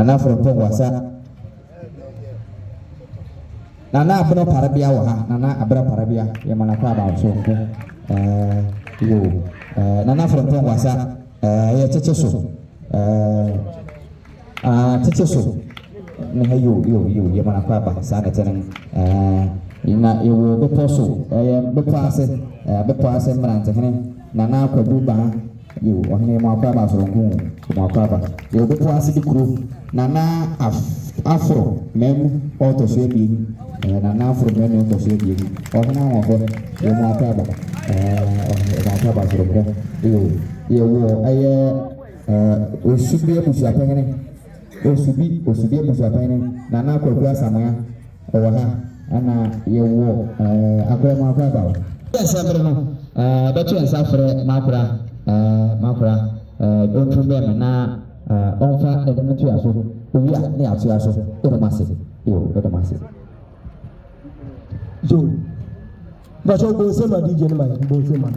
Nana from Pongwasa. Nana Abra Parabia, Nana Abra Parabia, Yamanaka, so you. Nana from Pongwasa, Techeso. Techeso. You, Yamanaka, Sanatan. You will be possible. Be passing, Nana Kabuba. You or him or Papa from Papa. You be passing the crew. Nana Afro, Mem, Auto Shaping, and Nana from Mem Auto Shaping. Or now of it, you more Papa. Papa from you will. Should be able to happen. Should be able to happen. Nana Coca Samaya or her. Ana yewo akwema kwaba yes abro betu ensafre makura don't me na onfa edemetu aso owi a ne atu aso edomase edomase so but so go say my DJ na my go say my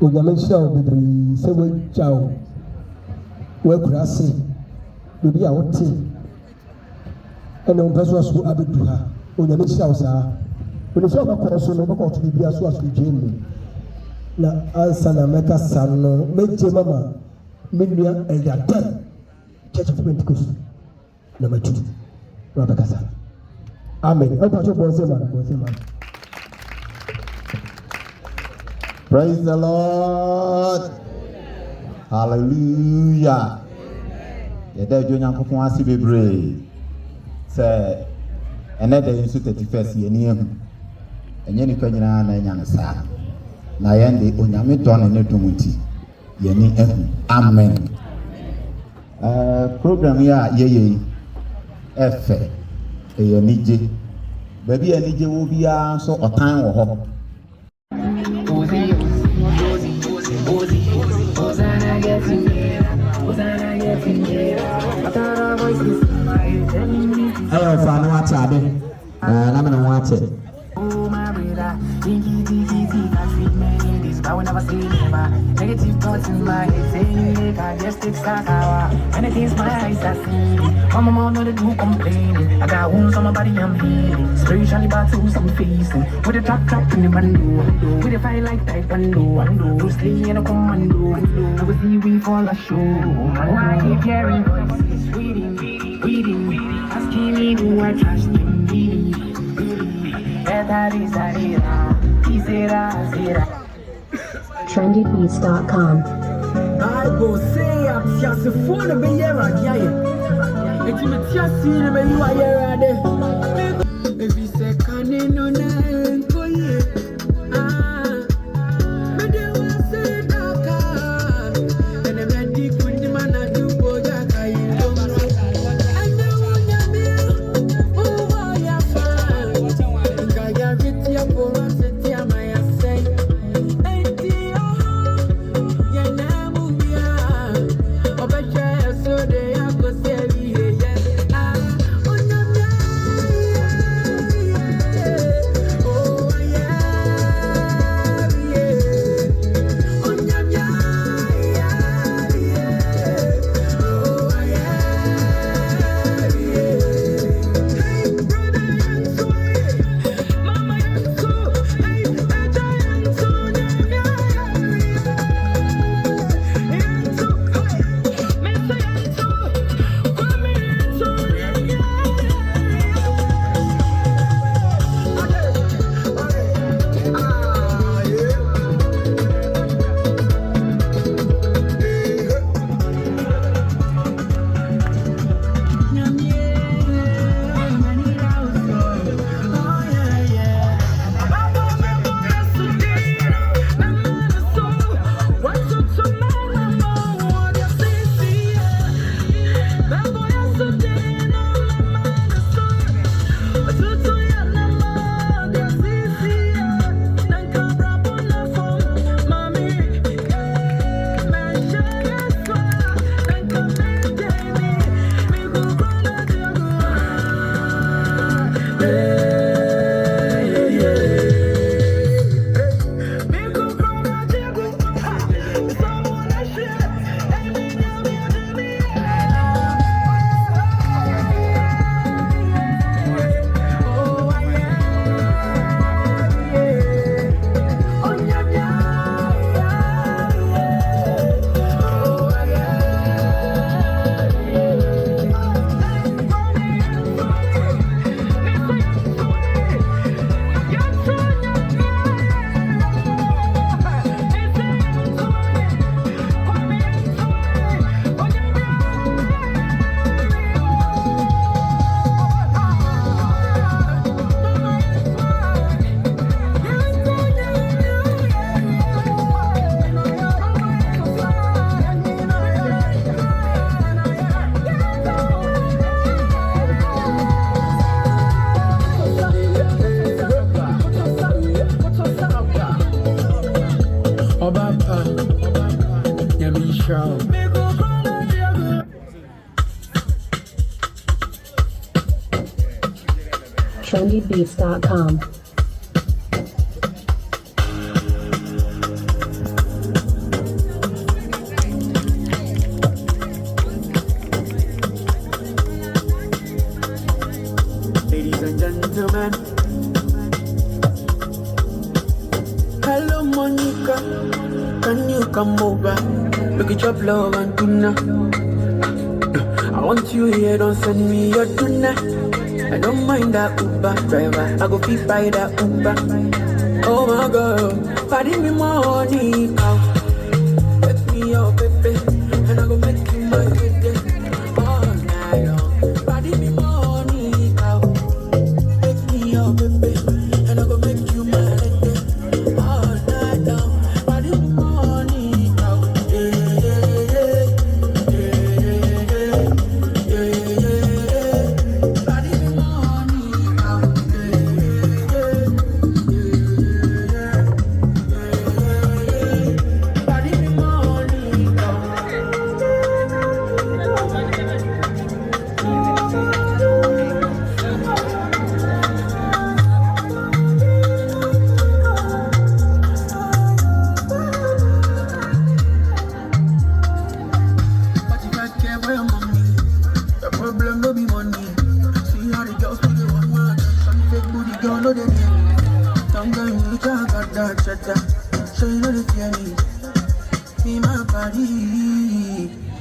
o ga mention o bibiri se we chao we kurase Bibi a wote ene mpeso aso abedu ha onyame hia wo saa oni so ba koro no ba ko to bibi aso jemu na ansa na meka sanno meje mama menua eldadan church of Pentecost na matu na ba kasa amen o pa so bo se man Praise the Lord. Hallelujah. Yeda jo nyankopon ase bebre se enede yinsu 31st ye ni ehu enye ni kwanyina na nya ne sa na yende onyame don ne dumuti ye ni ehu amen. Program ya yeye efe ye nije baby ye nije wo bia so otan wo ho Ayo fanu achabe na me no wache I will never see my negative thoughts in my head saying I just take stock and against my eyes I see my mama know they do complaining. I got wounds on my body I'm healing spiritually battles I'm facing with a trap in the window with a fight like taekwondo Bruce Lee and a commando I will see we fall a show why I keep hearing voices reading asking me do I trust him trendybeats.com. I go say I'm just a phone of a year at Yaya. It's a just in a year at it. If you say, can you know that? Oh, yeah. But they will say, Daka. And I'm not deep with the man I do, Bojaka. I know you're oh, why you're fine. I got it here for us. show. trendybeats.com. Ladies and gentlemen, hello Monica, can you come over? Look at your love and tuna. I want you here, don't send me your tuna. I don't mind that Uber driver, I go fit by that Uber. Oh my God, pardon me money now. Take me up, baby, and I go make you my baby all night long. Pardon me money now. Take me up, baby, and I go make you my lady all night long. Pardon me money now.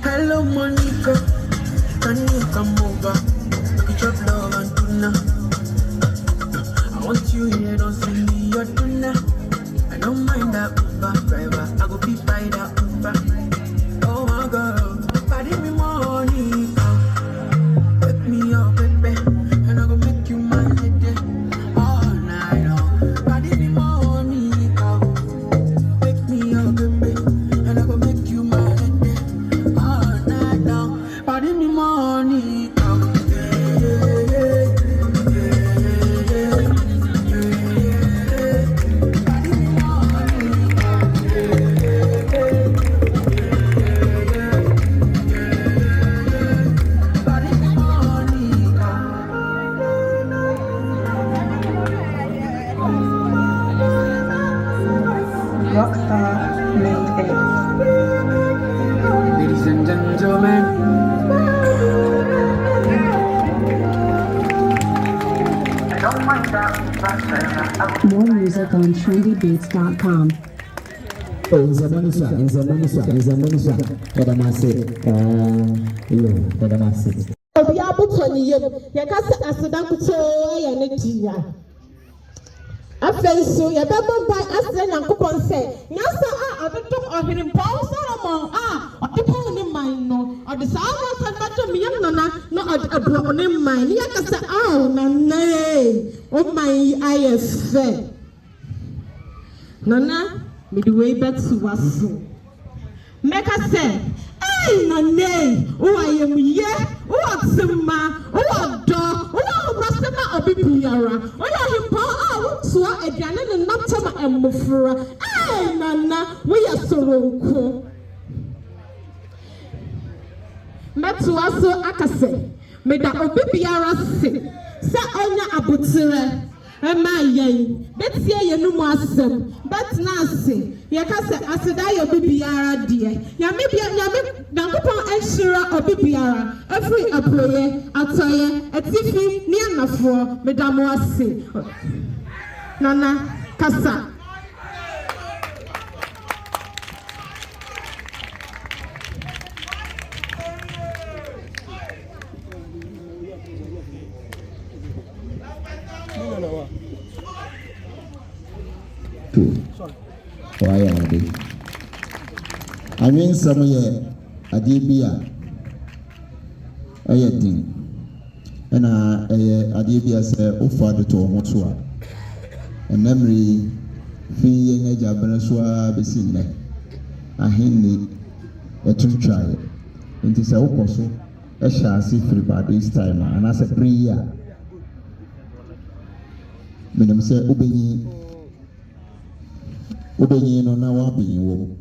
Hello Monica, can you come over? Look at your love and tuna. I want you here, don't send me your tuna. I don't mind that Uber driver, I go be by that Uber. Oh my God, pardon me money, wake me up, baby, and I go make you my lady all night long. Pardon me money, wake me up, baby, and I go make you my lady all night long. Pardon me money, Rockstar made it. ladies and gentlemen. More music on trendybeats.com. Obi abuto ni yem ye ka se aseda kuto ye ne dia afei so ye bebo mpai asere nyankopon se nyasa a odoto ohiri mpon Solomon a odepo ni man no ode sa wa san bato miyam nana no ode abro ni man ni yaka se na ne o man ayefe nana me the way back to wasu meka se nane o ayem ye o atsema o odo o brasema obibiara o ya himpo a so aduane ne natama emofura nana we ya soronko metu aso akase me da obibiara se onya abotire ema yen betie ye no mu asem bet na ase ye ka se aseda ye obibiara de nyame Nyankopon enhira obibiara every aproye atoye atifi ni anafo medamo ase nana kasa Why are they? I mean, some year, a DBA, a thing, and a DBA say, oh, father to Motua, and memory, fee and a Jabanasua Besine, a Henry, a two child, and it's a Okoso, a chassis free by this time, and as a prayer. Madam say, Obey no now be wo.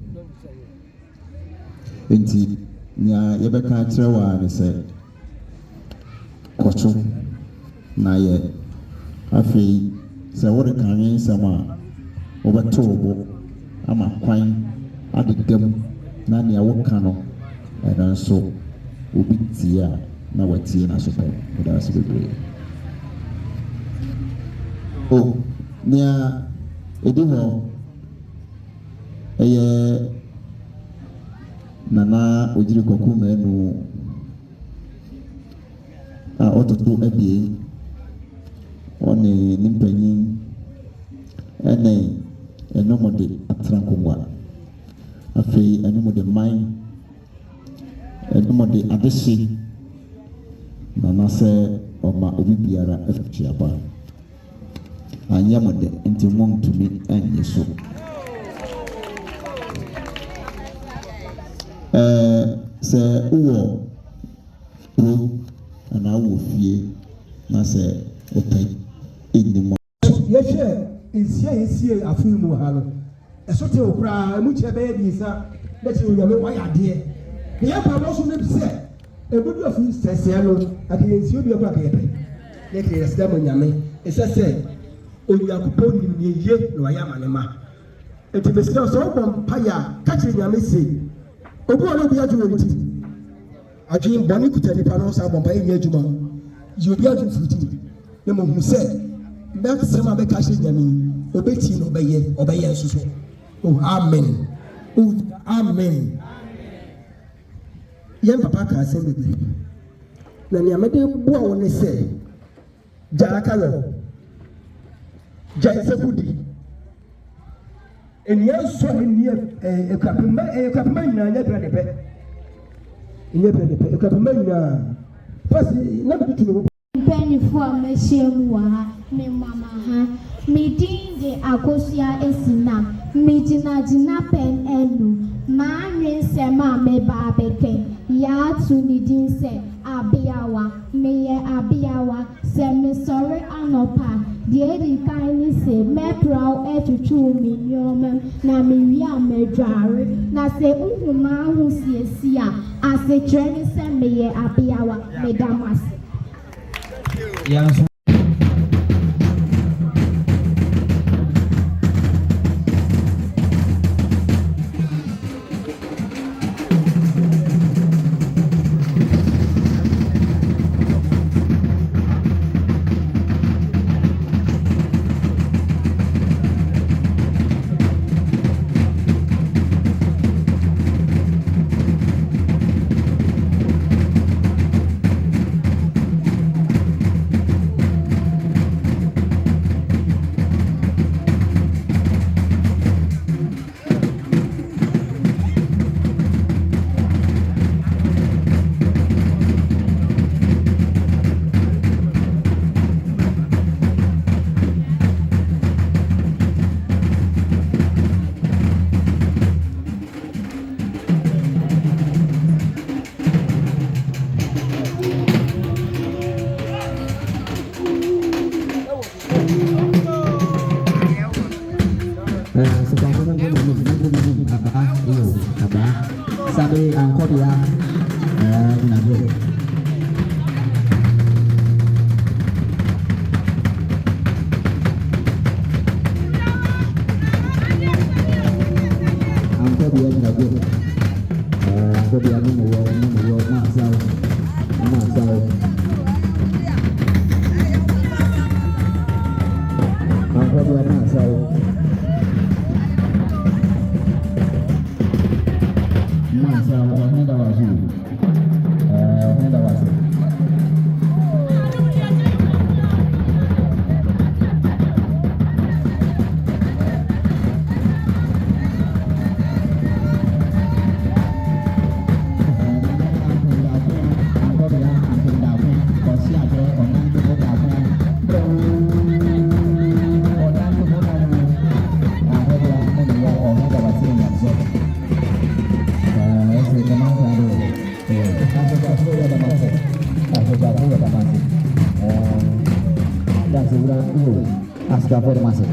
Enti nya yɛbɛka kyerɛ wa ne sɛ kɔtɔ na yɛ afei sɛ wɔde ka nsɛm a wɔbɛto wo ama kwan adedam na nea woka no ɛno nso obi tie a na watie na so pɛ wɔda ase bebree o nea ɛdi hɔ ɛyɛ Nana Ojiri Kwaku Menu a ɔtoto abie ɔne ne mpanyin ɛne ɛnom de atena nkongwa afei ɛnom de man ɛnom de adehye Nana sɛ ɔma obi biara afikyia aba anyɛ mo de nti mo ntumi anyɛ so sɛ uwɔ pro ana uwɔ fie na sɛ ɔpɛ ɛnim yɛhwɛ nsia afei mu ha no ɛso te okura emu kyɛ bɛyɛ biisa na kyerɛ onyame wayɛ adeɛ na yɛpa no so ne sɛ ebudu afi sɛsɛɛ no akɛyɛ nsia bi akɔ akɛyɛ pɛ na yɛkɛyɛ sida mo nyame ɛsɛ sɛ onyankopɔn nim ne yie na wayɛ ama ne ma eti mesika sɛ ɔbɔ mpaya ka kyerɛ nyame se obi a obi adwuma ne ti adwene bɔne kuta nipa no sa bɔmpa yɛ adwuma yi obi adwene futi na mo hu sɛ bɛsɛm a bɛka hyɛ nyame obɛti na ɔbɛyɛ nso so oh amen oh amen yɛn papa ka asɛm bebree na nea mede boa wo ne sɛ gyaa aka wɔ gyaa nsɛkudi enia nso enia ekwapema nyinaa nyɛ brɛ de pɛ ekwapema nyinaa pasi na bi tutu no mpanyinfoɔ a mehyia mu wɔ ha me mama ha me din de akosua esina me gyinagyina pɛn ɛnu maa nwe nsɛm a meba abɛkɛn yaatu ne din sɛ abeawa meyɛ abeawa sɛ mesɔre anɔpa deɛ edi kan ne sɛ mɛpraw ɛtwitwiw me nneɛma na mewie a mɛdware na sɛ nhoma ho siesie a asekyerɛ ne sɛ meyɛ abeawa meda mo ase. Sabe angkot ya, nabur. Angkot dia nabur. Angkot dia ni mau masau. Angkot dia masau. Pasca formasi.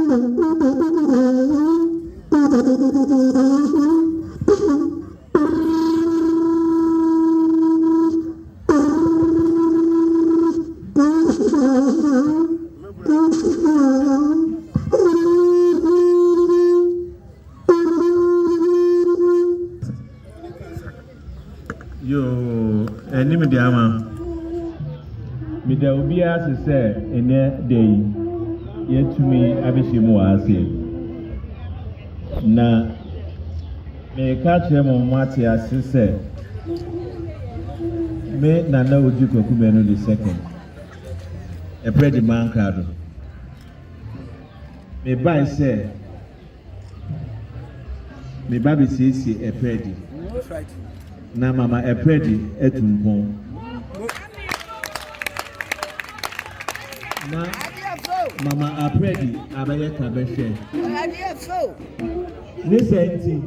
Yo, enim di ama. Mi da obi ase se ene dey yetumi abehyimu ase. Na me ka kire mo mate ase se me nana oji kokume no the second. E bread man card. Me buy say me baby sisi e bread. Na mama epredi etumpon na mama apredi abaye kabeshe ni senti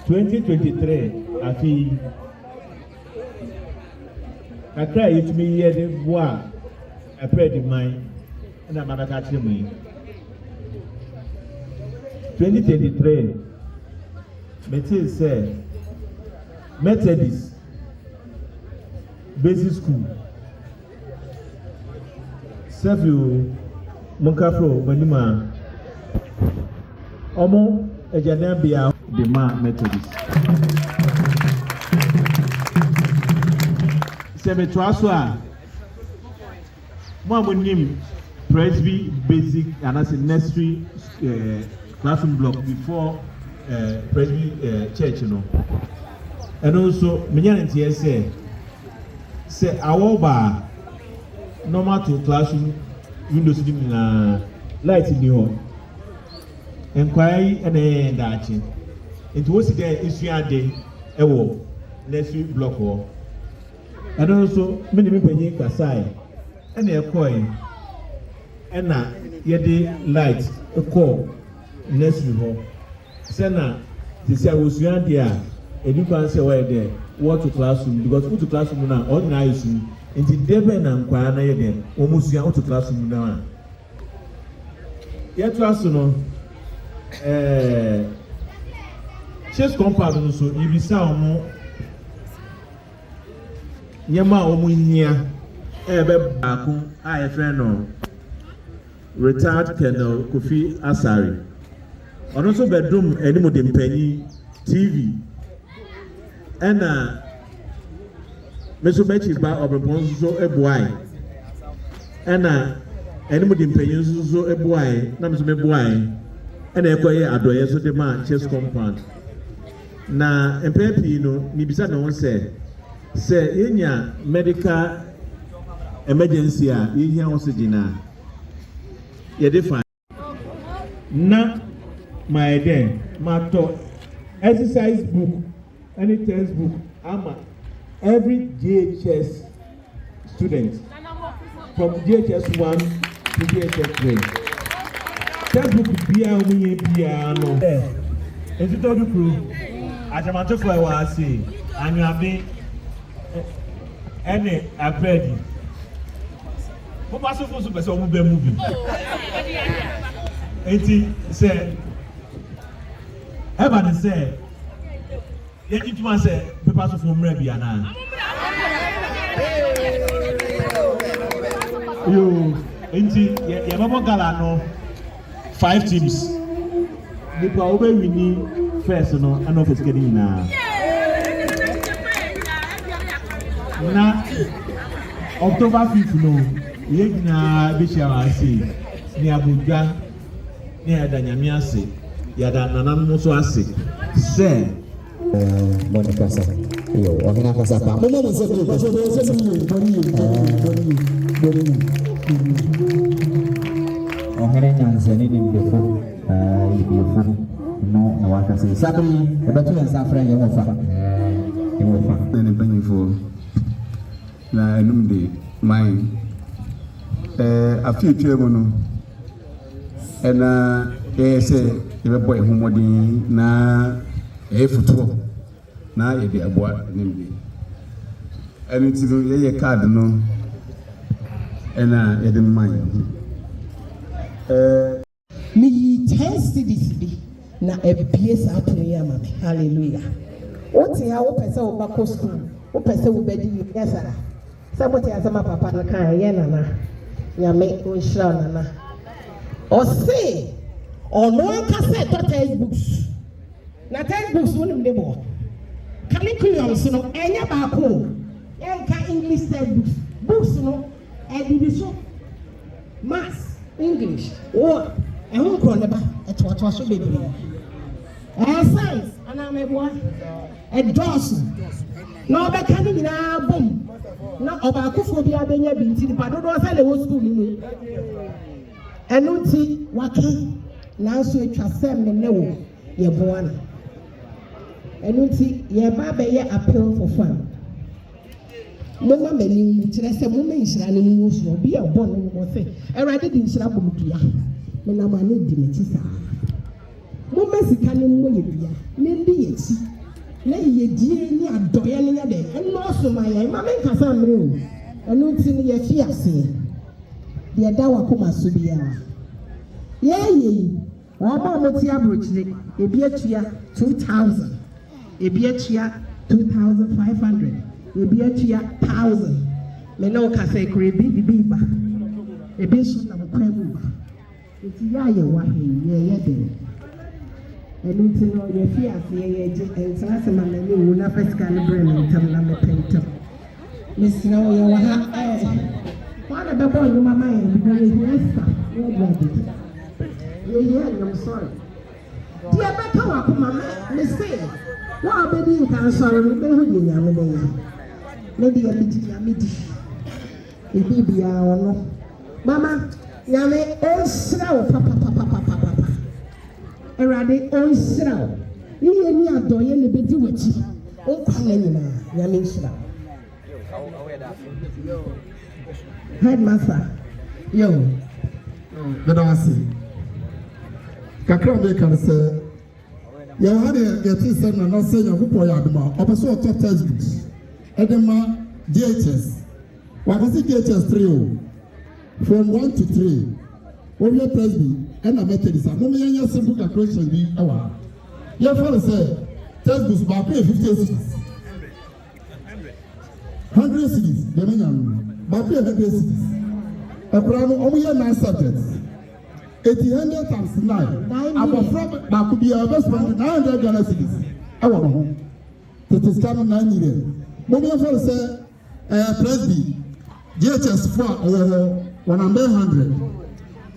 2023 afi kakra yitumi ye de boa epredi man na mama ka chemu 2023 metil say Methodist Basic School Sefio Munkafro Banima Omo Ejanabia the man Methodist Semetwaswa Mwamunim Presby Basic and as a nursery classroom block before Presby church, you know. And also, Minyanti say our bar normal to classroom windows in light in the hall. Inquiry and a dachi. It was there issue a day, a war, nursery block war. And also, many people Kasai and a coin and a yedi light a call nursery hall. Sena, this I was young there. And you can say why there, what to classroom, because go to classroom now, all nice, and the devil and Quana there, almost out to classroom now. Yet, classroom, chess compound, so if you saw more Yama Omunia, Baku, I a friend of retired Colonel Kofi Asari, and also bedroom animal penny TV. And Mr. Betty ba obepon so ebuai and anybody paying so ebuai na Mr. Mebuai and ekoye adoye so the man chess compound na empepi no ni bisa na won say yenya medical emergency a yehia oxygen a ye define na my den mato exercise book any textbook ama every JHS student from JHS 1 to JHS 3 textbook bia omunye bia no entito du kru ajamato fo e wa ase anyabe ene apredi mo ba so fo so pese omu be movie enti say eba de say yet to say papers of Mrebiana. You, indeed, Yamama Galano, 5 teams. The power we need first, no, and of it's getting now. Now, October 5th, no, Yegna Bishawasi, near Buddha, near Danyamiasi, Yadan Mosoasi, say. Monica sa iyo wakina kasa pa mo sa ohene nyanzani ni mdefu ibifu no na wakasi sabri ebatu ya safra ye wofa na banyifo na enumde mai afi twemo no ena ese ebebo ehumodin na efutuo na yede aboa nimbi eni ti no ye card no ena yede man cities bi na ebie saa pono yi ama me hallelujah wote ha wopɛ sɛ wobakɔ school wopɛ sɛ wobɛdi yɛsa sɛ wote asɛma papa no kaa yɛ nana nyame ɔnhyira nana ɔse ɔno ankasa ɛtɔ textbooks na textbooks wonim de bɔ curriculums no ɛnyɛ baako yɛnka English textbooks books no ɛdidi so maths English wo ɛho nkorɔ ne ba ɛtoatoa so bebree science anamɛboa ɛdɔɔso na ɔbɛka ne nyinaa bom na ɔbaakofoɔ bi abɛnya bi nti nipa dodoɔ sɛ na ɛwɔ school no mu ɛno nti waka nanso atwa sɛ me ne wo yɛboa no ɛno nti yɛba abɛyɛ appeal for fun moma m'anim mu kyerɛ sɛ moma nhyira no mu so obi a ɔbɔ no mu sɛ awurade de nhyira bɔ mu dua menam ane di m'akyi saa moma sika no mu yɛ dua ne ndi yɛkyi na yɛdie ne adɔeɛ no nyɛ dɛ ɛnɔɔso ma yɛn ma menkasa mmerɛ o ɛno nti no yɛfi aseɛ deɛ da wakoma so biara yɛyɛ yi ɔba a mote aburokyire ebi atua 2000 ebi atua 2500 ebi atua 1000 me ne wo kasa ekura ebi bibi ba ebi nso na mokwa mu ba eti yɛ ayɛ wa yɛyɛ dɛ ɛno nti no yɛfi aseɛ yɛgye ɛnsa asɛm a n'ani wu na fɛ sika no brɛ me ntam na mepɛ ntam mesrɛ wo yɛwɔ ha wɔn a bɛbɔ nnwuma ma yɛn bi yɛhia sa yɛde adedi yɛyɛ anyam sɔre deɛ bɛka wɔ akoma me se wɔn a bɛdi nka nsɔre no bɛhu deɛ nyame bɛyɛ ne deɛ megye nyame di ebi biara ɔno mama nyame ɔnhyira wo papapapapapapa awurade ɔnhyira wo yiyɛ ni adɔyɛ ne bɛdi w'akyi ɔnkwa na nyinaa nyame nhyira headmaster yo bɛda ase kakra meka no sɛ yɛwɔ ha deɛ yɛte sɛ nana sɛ nyankopɔn yɛ adom a ɔpɛ sɛ ɔtɔ textbooks ɛde ma DHS wakɔse DHS 3 o from 1 to 3 wɔwie presby ɛna methodist a moma yɛnyɛ simple calculation bi ɛwɔ ha yɛfa no sɛ textbooks baako yɛ 50 cities 100 cities deɛ menya no baako yɛ 100 cities ɛkora no ɔmo yɛ 9 subjects 800 times 9 abɔfra baako biara bɛspend 900 Ghana cities ɛwɔ no ho tete sika no 9 million moma yɛfa no sɛ presby DHS 4 ɛwɔ hɔ 100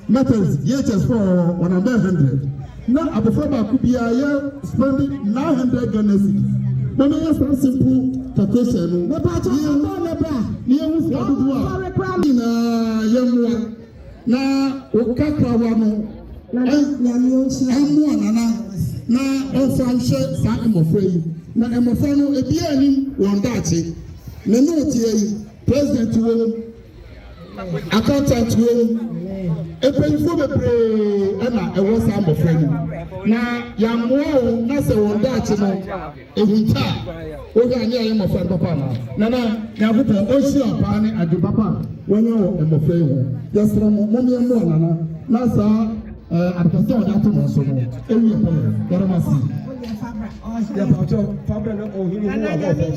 methods DHS 4 100 na abɔfra baako biara yɛ spending 900 Ghana cities mama yɛ some simple calculation no ne yɛhu sika dodoɔ a nyinaa yɛmmoa na wokakrawa no ɛmmoa nana na ɔmfa nhyɛ saa mmɔfra yi na mmɔfra no ebiara anim wɔn daakye ne ne otie yi president wɔ accountant wɔ epanyinfo bebree ɛna ɛwɔ saa mmɔfra yi na yɛammoa wo na sɛ wɔn daakye no ehunta oge anyị ayɛ mmɔfra papa na nyakopɔn ɔhyira paa ne ade papa wɔnyɛ wɔ mmɔfra yi ho yɛsrɛ mo mɔmeɛ mmoa nana na saa adekɛsɛ ɔde ato mo so no ɛwu yɛ pɛlɛ yɛrɛma si yɛpatɔ fabra no ɔhene hu abɔfɔ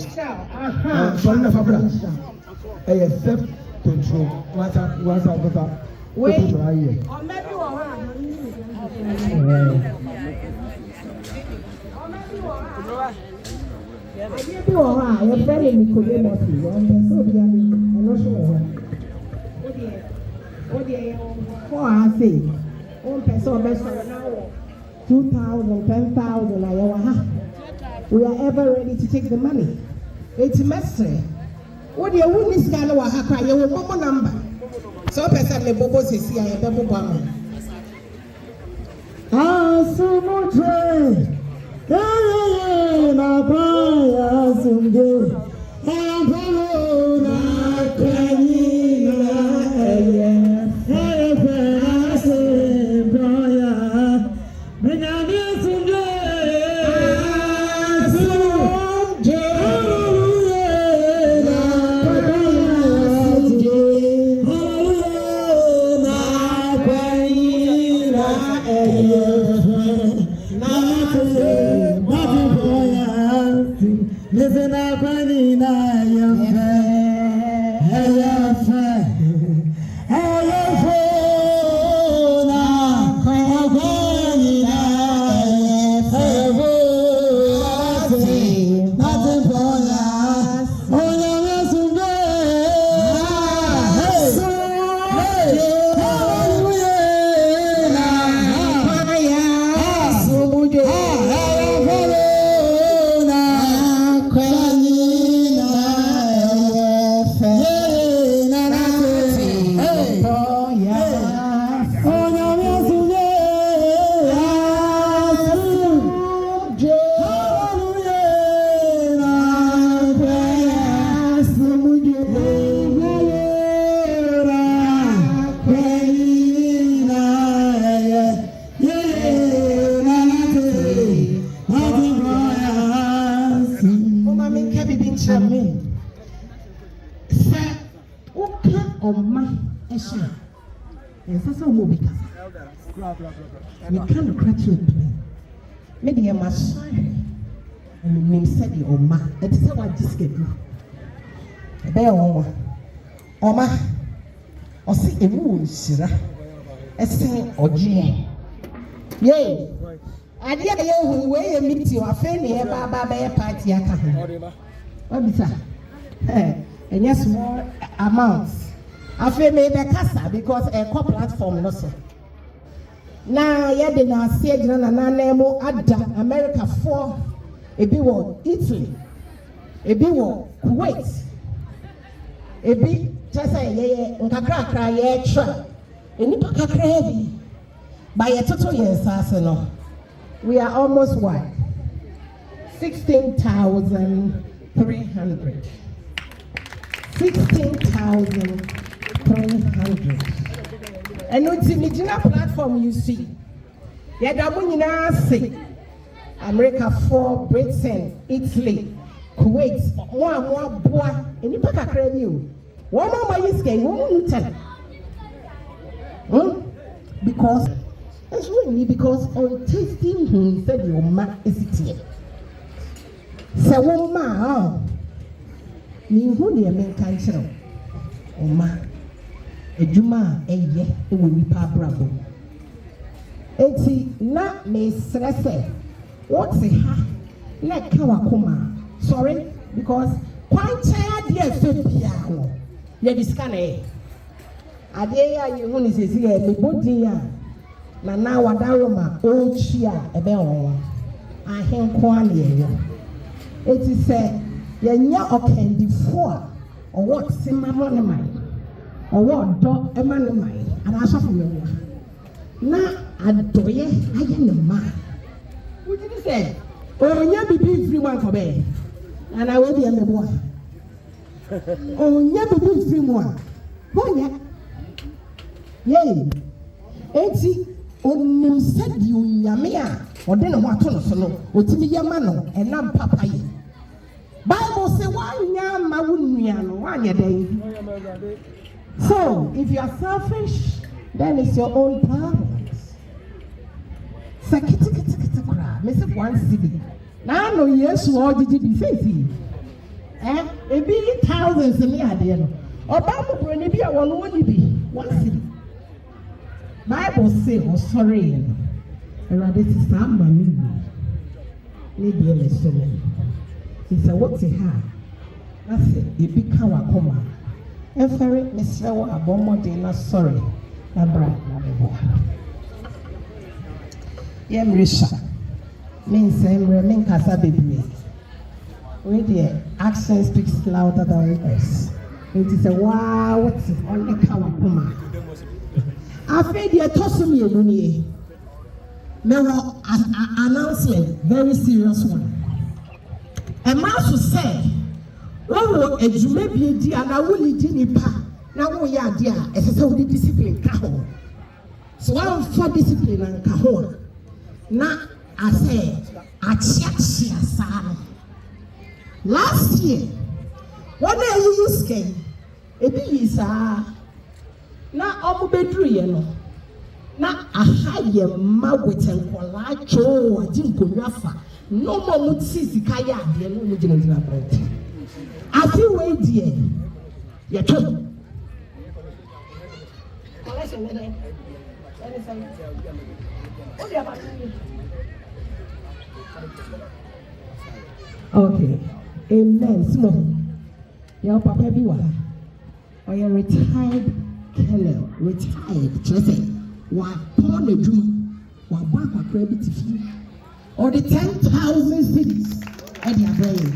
sɔre na fabra ɛyɛ self control wasa ɔbɛfa wototɔ ayɛ Ẹni bí wọ́n wá àwọn fẹ́rẹ̀ mi kò lè mọ̀ sí wọ́n ń bẹ sóòbí àmì ẹlọ́sùn wọ̀ ó di ẹ̀yẹ fọ́ àásè ó ń pẹ̀sẹ̀ ọ̀bẹ sọ̀rọ̀ náà wọ̀ 2,000 10,000 àyẹ̀wò ha we are ever ready to take the money ètí mẹ́sìrẹ̀ ó di ewu ní sika ní wà ha kọ́ àyẹ̀wò mọ́mọ́ nàmbà sọ pẹ̀sẹ̀ mi bóbó sèṣì àyẹ̀bẹ̀ bóbó àmọ́. Asumutre. Na kwaya sunge apolo na kanyi na eye efe ase kwaya benani sunge sunge na kwaya sunge na kanyi na eye You can't crack your plane. Maybe a machine and name said the Oma. It is how I just get you. A bear Oma or see a moon, Sira. A singing or G. Yea, I did a who way meet you a friend here by a party. I can't. What is that? And yes, more amounts. I feel maybe a casa because a co platform, no sir. Na yɛde na aseɛ gyina na nanamo ada America 4 ebi wɔ Italy ebi wɔ Kuwait ebi kyerɛ yɛyɛ nkakrakra yɛtwa enipa kakra bi ba yɛtoto yɛn nsaase no we are almost what 16,300 and it's in the platform you see. Yadabunina say America 4, Britain, Italy, Kuwait, more boy, and you pack a credit. One more is game, one tell. Because that's really because on tasting him said your ma is it here. So woman, me who near men can't tell. Oh ma. Ejuma eye ewo nipa brabo eti na me stress what say ha na ka wakoma sorry because kwancha ade afa bia no ye disca na e ade ya ye hu ni sesi e me bodin ya na wadaroma o chia ebe won ahenko an ye eti se ye nya okandifo a o what simamo ne mai ọwọ́ ọ̀dọ́ ẹ má ní mà yìí adáṣọ fún mi wọ̀ na adọ̀yẹ ayé ní mà wọ́n ti sẹ́ ònyẹ́ bíbí nfiri mu akọ bẹ́ẹ̀ àná wọ́n di ẹ̀mẹ̀ bọ́ a ònyẹ́ bíbí nfiri mu a wọ́n yẹ yẹ́ẹ̀ eti onim sẹ́di onyame a ọ̀dẹ́ ne ho ato no so no otimi yẹ ma no ẹ̀nam papa yìí Bible sẹ́ wọ́n anyá ama wọ́n nua no wọ́n anyẹ dẹ́ yìí. So, if you are selfish, then it's your own problem. Sakiti, Miss one city. Now, no, yes, you all did be faithful. A billion thousands in the idea. Obama, when you be a one city. Bible say, oh, sorry, and rather to some money. Maybe a lesson. He said, what's it have? That's it, you become a coma. Every Mr. Abomodina, sorry, Nabra, Nabo. Yem Risha means Remin Casa Baby. With the action speaks louder than words. It is a wow, what's it on the Kawakuma. I feel the autonomy of Muni. There an announcement, very serious one. A mouse will say, oh, a Jumebi, and I will eat in pa. Now, we are dear, as a so discipline, Kaho. So I'm for discipline and Kaho. Now, I say, I check Sana. Last year, what are you using? It is now I'm bedroom, you know. Now I hire Margaret and Qualacho, I didn't go rafa. No more would see the Kaya, the original bread. I feel way dear. You're true. Okay. Amen. Small. Your papa be what? Or your retired Keller retired kyerɛ wapɔn n'adwuma wabɔ akɔkora bi te fie ɔde 10,000 cities ɛde abrɛ yɛn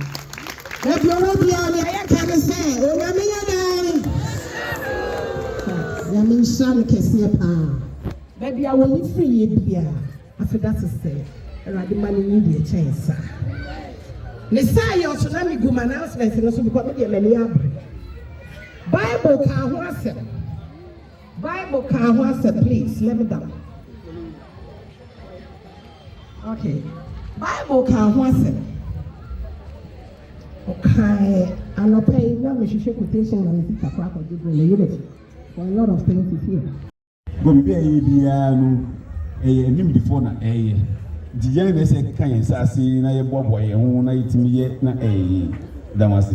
ebi ɔwɔ biara ne ayɛ kɛne sɛ onyame yɛ dan nyame nhyira no kɛseɛ paa baabi a wɔne firi yɛ biara afeda te sɛ awurade ma no nyi deɛ kyɛn saa ne saa yɛ ɔso na megu ma announcement no so because medeɛ m'ani abere Bible ka ho asɛm Bible ka ho asɛm please let me down okay Bible ka ho asɛm okay anɔpɛ yi na mehwehwɛ quotation na mesi kakra akɔgye bro na yɛrɛ for a lot of things to hear gobi bi ayi biara no ɛyɛ nimdifoɔ na ɛyɛ nti yɛn na ɛsɛ ka yɛn nsa ase na yɛboaboa yɛn ho na yɛtumi yɛ na ɛyɛ dam ase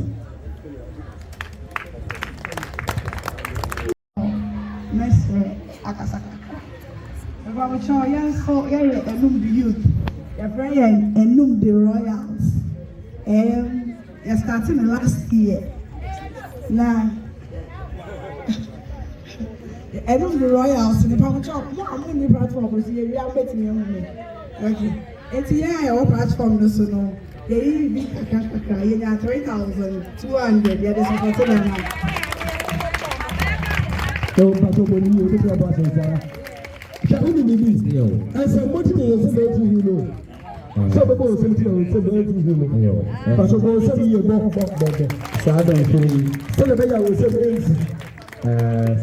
akasaka Babacho yẹn so yẹ Enum the youth yẹ fẹ yẹ Enum the royals yẹ starting last year na Enum the royals ní Babacho yẹ amu ní platform kò sí yẹ wí abẹ́tì ní ẹ̀hún mi okay eti yẹ ayẹ wọ platform ní so no yẹ yí bi kakra yẹ nya 3,200 yẹ de support ẹ̀ náà. So, Pastor Boni, you take about Sarah. Shall we be this? I said, what do you say to you? So, people say to you, you. Pastor Boni said, you go back. Sadon free. Celebrate your celebrate.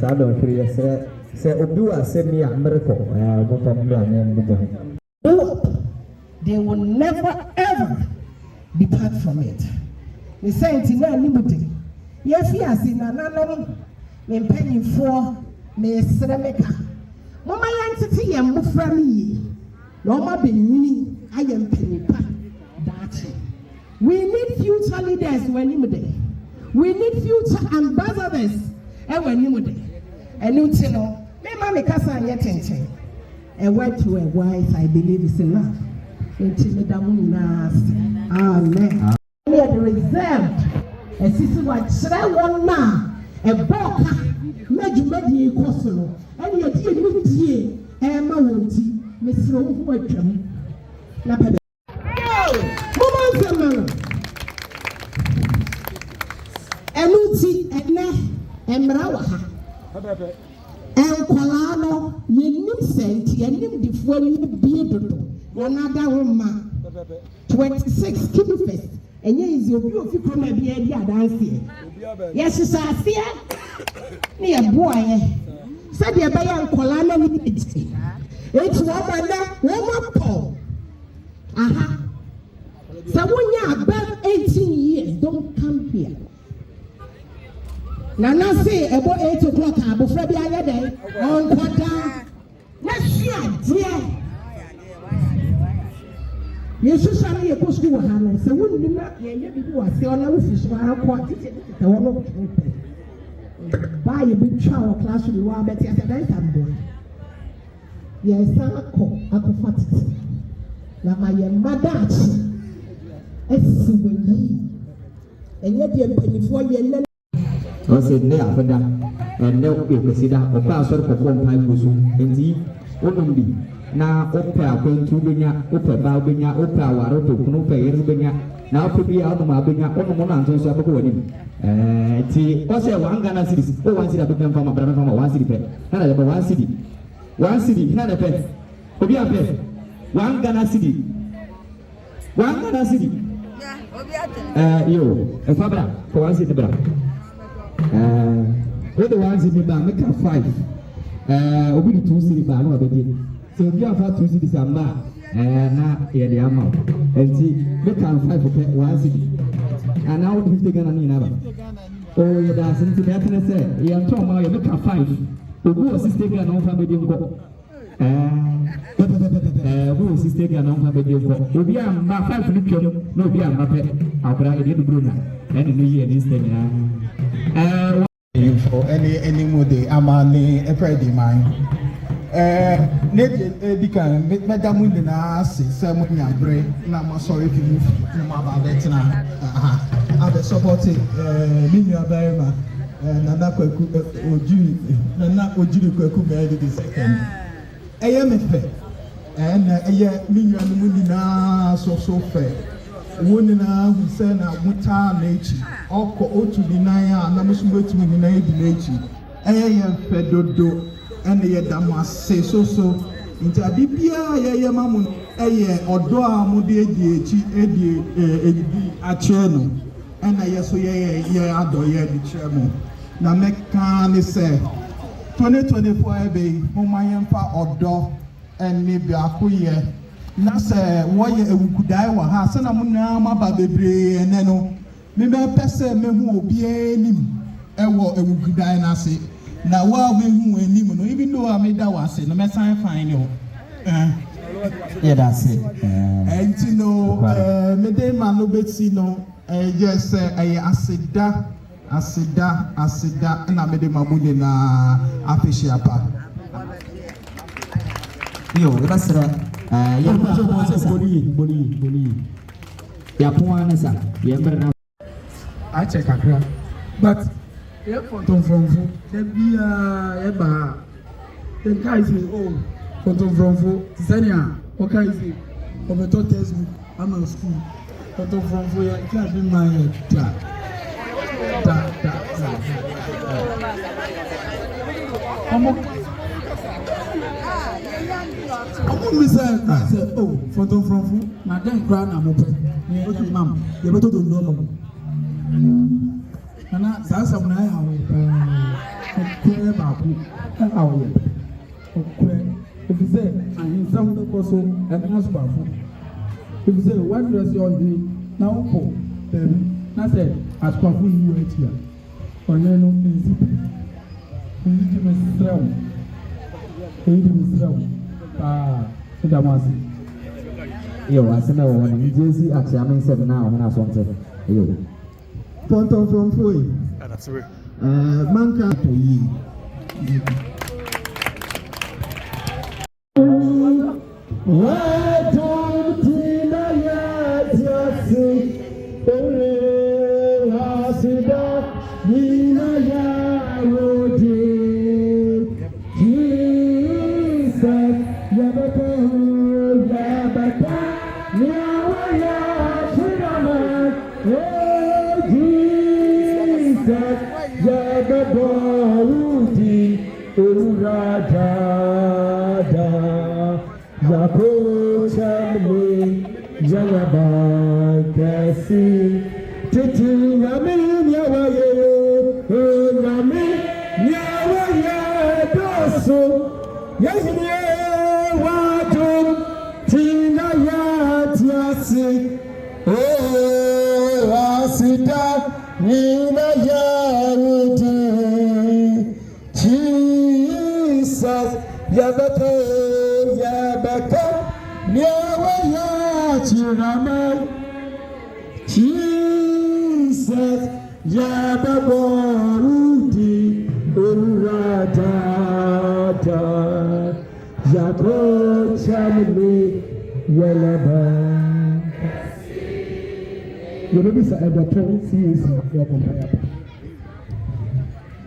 Sadon free. Say, Obua send me a miracle. They will never ever depart from it. The saints in our liberty. Yes, yes, in another. Me mpanyinfoɔ me esere meka mama yɛntete yɛn mmofra no yie na ɔma benyini ayɛ mpanyipa daakye we need future leaders wɔ anim de we need future ambassadors ɛwɔ anim de ɛno nti no mema me kasa nyɛ tenten a word to a wise I believe is enough nti meda mo nyinaa ase amen we are the reserved ɛsisi wakyerɛ wɔn na ɛbɔɔka mɛdwumadi kɔ so no ɛne yɛde yɛnim die ɛma wɔn ti mesrɛ wo ho atwam na pɛbɛ moma nsɛm no ɛno nti ɛnɛ mmara wɔ ha ɛnkwalaa no yɛnim sɛ nti yɛnim difoɔ no yɛbie dodo wɔnada wo ma 26 kilofest ɛnyɛ izi obi ofi kɔma bi adi adanseɛ yɛhyehyɛ aseɛ ne yɛboaeɛ sɛdeɛ ɛbɛyɛ nkɔlaa no ne ɛdi eti wɔma nɛ wɔma pɔw aha sɛ wonya above 18 years don't come here nana se ɛbɔ 8 o'clock abofra bi ayɛ dɛ ɔnkɔdaa na sua adeɛ yɛhyehyɛ no yɛkɔ sukuu wɔ ha no sɛ wonnim na yɛyɛ bibi wɔ ase ɔna wofi so akɔ tete wɔ no pɛ baa yɛbɛtwa wɔ classroom wɔ abɛte asɛ dan tamboa yɛnsan akɔfa tete na ma yɛn mma daakye asi wɔ yie ɛnyɛ deɛ mpanyinfoɔ yɛ nɛ ɔsɛ nnɛ afɛda ɛnnɛ yɛkɔsi da ɔkɔ asɔre kɔkɔ mpa gu so nti wonom bi na opɛ akwantu benya opɛ ba benya opɛ aware opɛ kunu opɛ yere benya na opɛ bi anom abenya onom no anto so abɛkɔ w'anim ti ɔsɛ 1 Ghana cedis o 1 cedi abɛpɛ mfa ma brɛ mfa ma 1 cedi pɛ na na yɛbɛ 1 cedi na na pɛ obi apɛ 1 Ghana cedi 1 Ghana cedi yo ɛfa bra kɔ 1 cedi bra wode 1 cedi ba meka 5 obi de 2 cedi ba no abɛgye so if you have 2 cities amba na yɛde ama enti meka 5 pɛ 1 cedi ana wo 50 Ghana ni na ba o yɛda ase nti na tene sɛ yɛntɔ ma yɛ meka 5 obi wɔ 60 Ghana na ɔfa bɛdi nkɔ obi wɔ 60 Ghana na ɔfa bɛdi nkɔ obi amba 5 no twam na obi amba pɛ akora yɛde duburo na ɛne no yɛ ne stem na info any mode amane epred man ne di kan meda mu nyinaa se sɛ mo nyabre na mo sorry fi mu na mo aba betena aha abe support me nua barima Nana Kwaku Ojiri Kwaku married the second. I am a fair, and me and Munina so fair. Wonina who said, Muta nature, Oko Otu Dinaya, and Namusmu to Munina nature. I am fed do, and the Damas say so. Into Adipia, Yamamun, or Doa Mudi, Acheno, and I yes, ado the chairman. Na meka ne say 2024 be Momayemfa Odo and maybe Akuye. Na say woye ewukudai wa ha se na mo na maba bebre ene no me be pese me hu obi anim ewo ewukudai na se na wa we hu anim no even though I made that was no me sign fine yo yeah that's it and you know me dey man no beti no yes asida na me dey mamune na appreciate yo that's boli ya puana sa ya berna I check akra but yeah photo from the bia eba the guy say oh photo from Tisania okay say over to textbook I'm in school photo from ya can't be my da I said, oh, photo from my then crown. I'm open. Mom, you better do normal. And I saw some night how if you say, I in some of the person and ask about food. If you say, what dress you on now, then I said, as for who you wait here. Or you know, yo asema wa na mjezi akiamini sasa na wana sonte yo tonton from foi manka to yi wa tontina ya tiasi ore hasida dina ya rodi Bisa ada tradisi ya kompaya.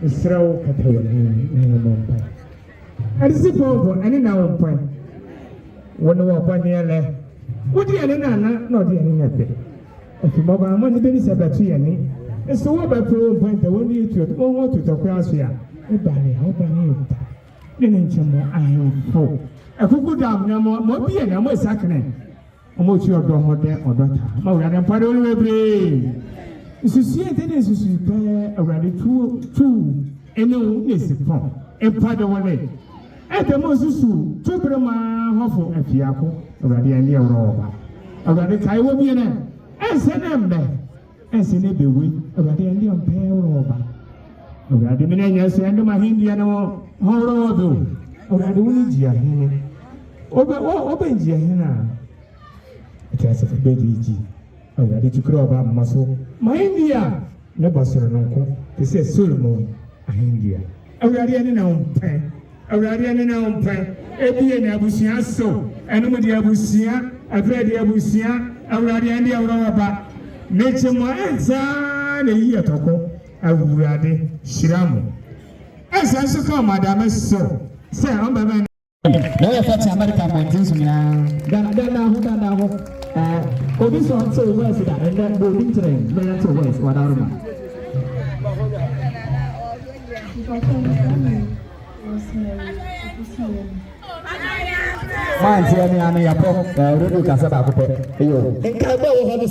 Israel katawa ni ngompa. Adisi pompo ani na wompa. Wono wa kwa niele. Wodi ani na na odi ani na pe. Ofi moba mo ni beni se batu yani. Eso wo ba pro point woni etu o wo to to kwa so ya. E ba ni yota. Ni nchemo ayo fo. Akuku dam na mo bi na mo sakene. Omo ti odo hode odota ma wo ya mpare oni webre isusu ente isusu pe awrade tu eno nesipon empade wole ete mo isusu tubre ma hofo afiako awrade ani ewroba awrade kai wo bi na ense na mbe ense ne bewe awrade ani ompe ewroba awrade mi na nya se ndo ma hindia no horo do awrade woni ji ahene obe ji ahena Itiasa febediji awurade tukura oba maso maindia ne basoro nonko te se Solomon ahindia awurade ene na ompe awurade ene na ompe ebie na abusia so enum de abusia afrede abusia awurade ene awura oba nechemo enza na yi etoko awurade hyira mo ɛsɛ nso ka madame so sɛ ɔmbɛbɛ na yɛ fɛte America mountains nyinaa dada ho obi sɔ nso west da ɛnɛ bodi nkyerɛ bɛyɛ nso west wadaroma Manti ani ana yapɔ radio kasa baako pɛ eyo nka bɛ wɔ hɔ